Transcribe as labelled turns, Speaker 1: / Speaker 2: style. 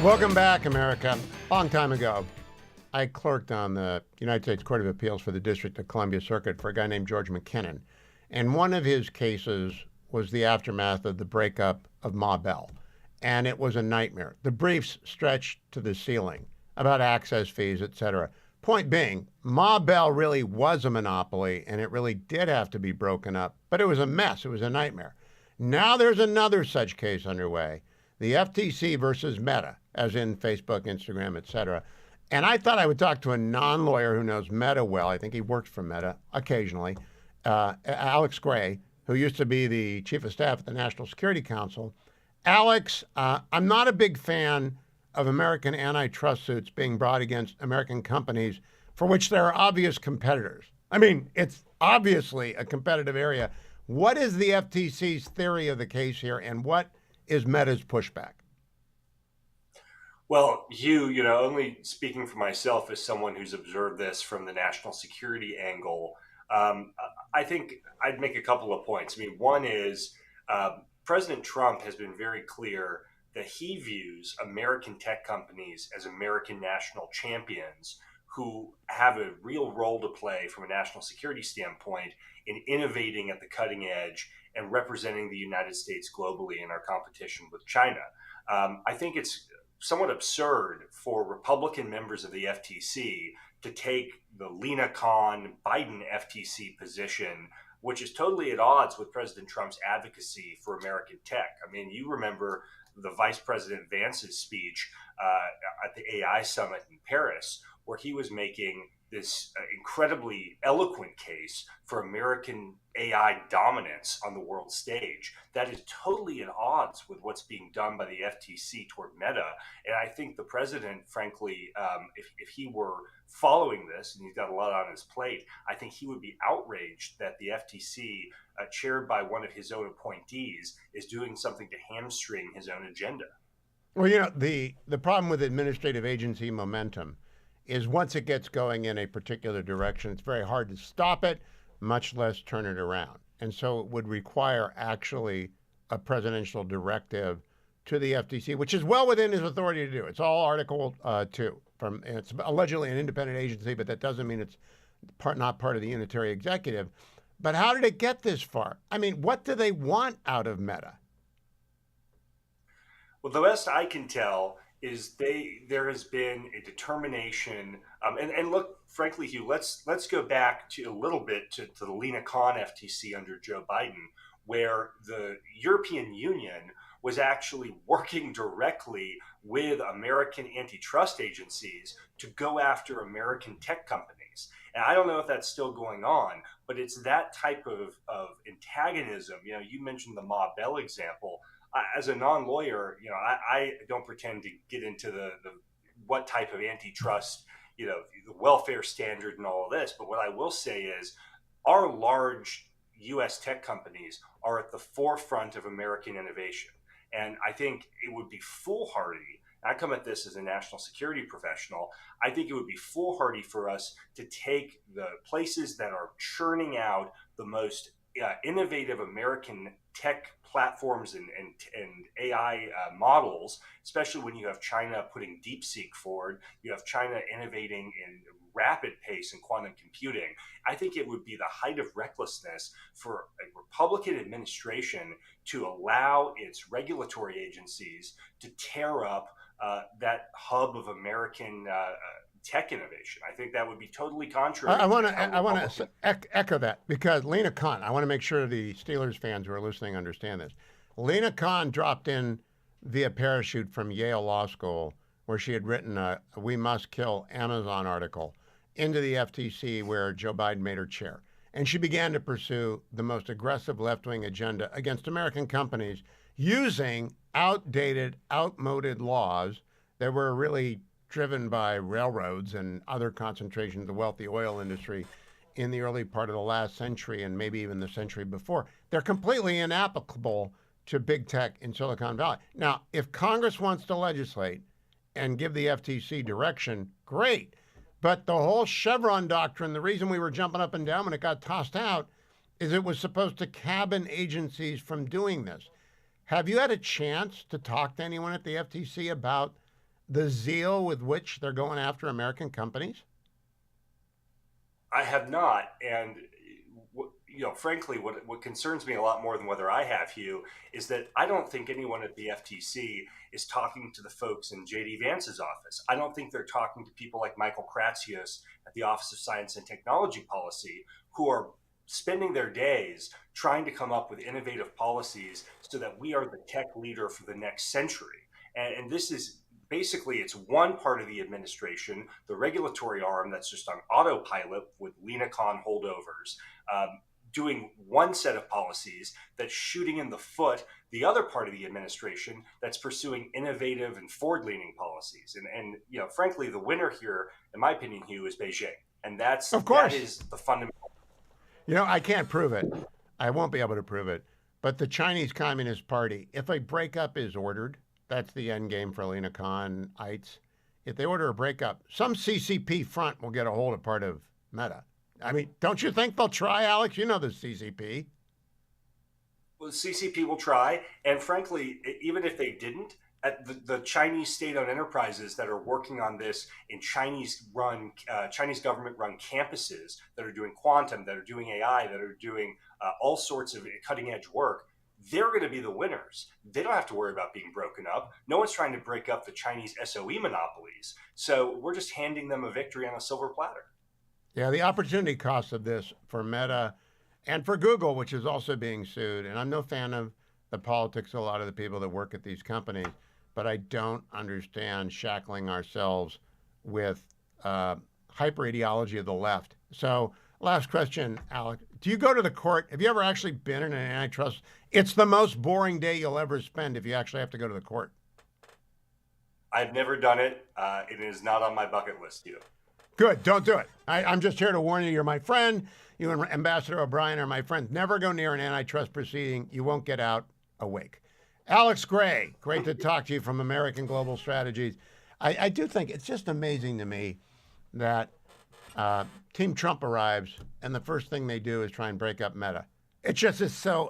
Speaker 1: Welcome back, America. A long time ago, I clerked on the United States Court of Appeals for the District of Columbia Circuit for a guy named George McKinnon. And one of his cases was the aftermath of the breakup of Ma Bell. And it was a nightmare. The briefs stretched to the ceiling about access fees, et cetera. Point being, Ma Bell really was a monopoly, and it really did have to be broken up. But it was a mess. It was a nightmare. Now there's another such case underway, the FTC versus Meta, as in Facebook, Instagram, et cetera. And I thought I would talk to a non-lawyer who knows Meta well. I think he works for Meta occasionally, Alex Gray, who used to be the chief of staff at the National Security Council. Alex, I'm not a big fan of American antitrust suits being brought against American companies for which there are obvious competitors. I mean, it's obviously a competitive area. What is the FTC's theory of the case here, and what is Meta's pushback?
Speaker 2: Well, Hugh, only speaking for myself as someone who's observed this from the national security angle, I think I'd make a couple of points. I mean, one is President Trump has been very clear that he views American tech companies as American national champions who have a real role to play from a national security standpoint in innovating at the cutting edge and representing the United States globally in our competition with China. I think it's somewhat absurd for Republican members of the FTC to take the Lena Khan Biden FTC position, which is totally at odds with President Trump's advocacy for American tech. I mean, you remember the Vice President Vance's speech at the AI summit in Paris, where he was making this incredibly eloquent case for American AI dominance on the world stage. That is totally at odds with what's being done by the FTC toward Meta. And I think the president, frankly, if he were following this, and he's got a lot on his plate, I think he would be outraged that the FTC, chaired by one of his own appointees, is doing something to hamstring his own agenda.
Speaker 1: Well, the problem with administrative agency momentum is once it gets going in a particular direction, it's very hard to stop it, much less turn it around. And so it would require actually a presidential directive to the FTC, which is well within his authority to do. It's all Article 2. It's allegedly an independent agency, but that doesn't mean it's not part of the unitary executive. But how did it get this far? I mean, what do they want out of Meta?
Speaker 2: Well, the best I can tell is there has been a determination, and look, frankly, Hugh, let's go back to a little bit to the Lena Khan FTC under Joe Biden, where the European Union was actually working directly with American antitrust agencies to go after American tech companies. And I don't know if that's still going on, but it's that type of antagonism. You mentioned the Ma Bell example. As a non-lawyer, I don't pretend to get into the what type of antitrust, the welfare standard and all of this. But what I will say is our large U.S. tech companies are at the forefront of American innovation. And I think it would be foolhardy. I come at this as a national security professional. I think it would be foolhardy for us to take the places that are churning out the most innovative American tech platforms and AI models, especially when you have China putting DeepSeek forward, you have China innovating in rapid pace in quantum computing. I think it would be the height of recklessness for a Republican administration to allow its regulatory agencies to tear up that hub of American tech innovation. I think that would be totally contrary.
Speaker 1: I want to echo that, because Lena Khan, I want to make sure the Steelers fans who are listening understand this. Lena Khan dropped in via parachute from Yale Law School, where she had written a "We Must Kill Amazon" article, into the FTC, where Joe Biden made her chair. And she began to pursue the most aggressive left-wing agenda against American companies using outdated, outmoded laws that were really driven by railroads and other concentrations of the wealthy oil industry in the early part of the last century and maybe even the century before. They're completely inapplicable to big tech in Silicon Valley. Now, if Congress wants to legislate and give the FTC direction, great. But the whole Chevron doctrine, the reason we were jumping up and down when it got tossed out, is it was supposed to cabin agencies from doing this. Have you had a chance to talk to anyone at the FTC about the zeal with which they're going after American companies?
Speaker 2: I have not, and frankly, what concerns me a lot more than whether I have, Hugh, is that I don't think anyone at the FTC is talking to the folks in JD Vance's office. I don't think they're talking to people like Michael Kratsios at the Office of Science and Technology Policy, who are spending their days trying to come up with innovative policies so that we are the tech leader for the next century. And this is basically, it's one part of the administration, the regulatory arm that's just on autopilot with Lena Khan holdovers, doing one set of policies that's shooting in the foot the other part of the administration that's pursuing innovative and forward-leaning policies. And frankly, the winner here, in my opinion, Hugh, is Beijing, and
Speaker 1: Of course.
Speaker 2: that is the fundamental.
Speaker 1: I can't prove it. I won't be able to prove it. But the Chinese Communist Party, if a breakup is ordered, that's the end game for Lena Khan-ites. If they order a breakup, some CCP front will get a hold of part of Meta. I mean, don't you think they'll try, Alex? You know the CCP.
Speaker 2: Well, the CCP will try, and frankly, even if they didn't, at the Chinese state-owned enterprises that are working on this in Chinese government-run campuses that are doing quantum, that are doing AI, that are doing all sorts of cutting-edge work, they're going to be the winners. They don't have to worry about being broken up. No one's trying to break up the Chinese SOE monopolies. So we're just handing them a victory on a silver platter.
Speaker 1: Yeah, the opportunity cost of this for Meta and for Google, which is also being sued, and I'm no fan of the politics of a lot of the people that work at these companies, but I don't understand shackling ourselves with hyper ideology of the left. So, last question, Alex. Do you go to the court? Have you ever actually been in an antitrust? It's the most boring day you'll ever spend if you actually have to go to the court.
Speaker 2: I've never done it. It is not on my bucket list, Hugh.
Speaker 1: Good. Don't do it. I'm just here to warn you. You're my friend. You and Ambassador O'Brien are my friends. Never go near an antitrust proceeding. You won't get out awake. Alex Gray, great to talk to you from American Global Strategies. I do think it's just amazing to me that Team Trump arrives and the first thing they do is try and break up Meta. It just is so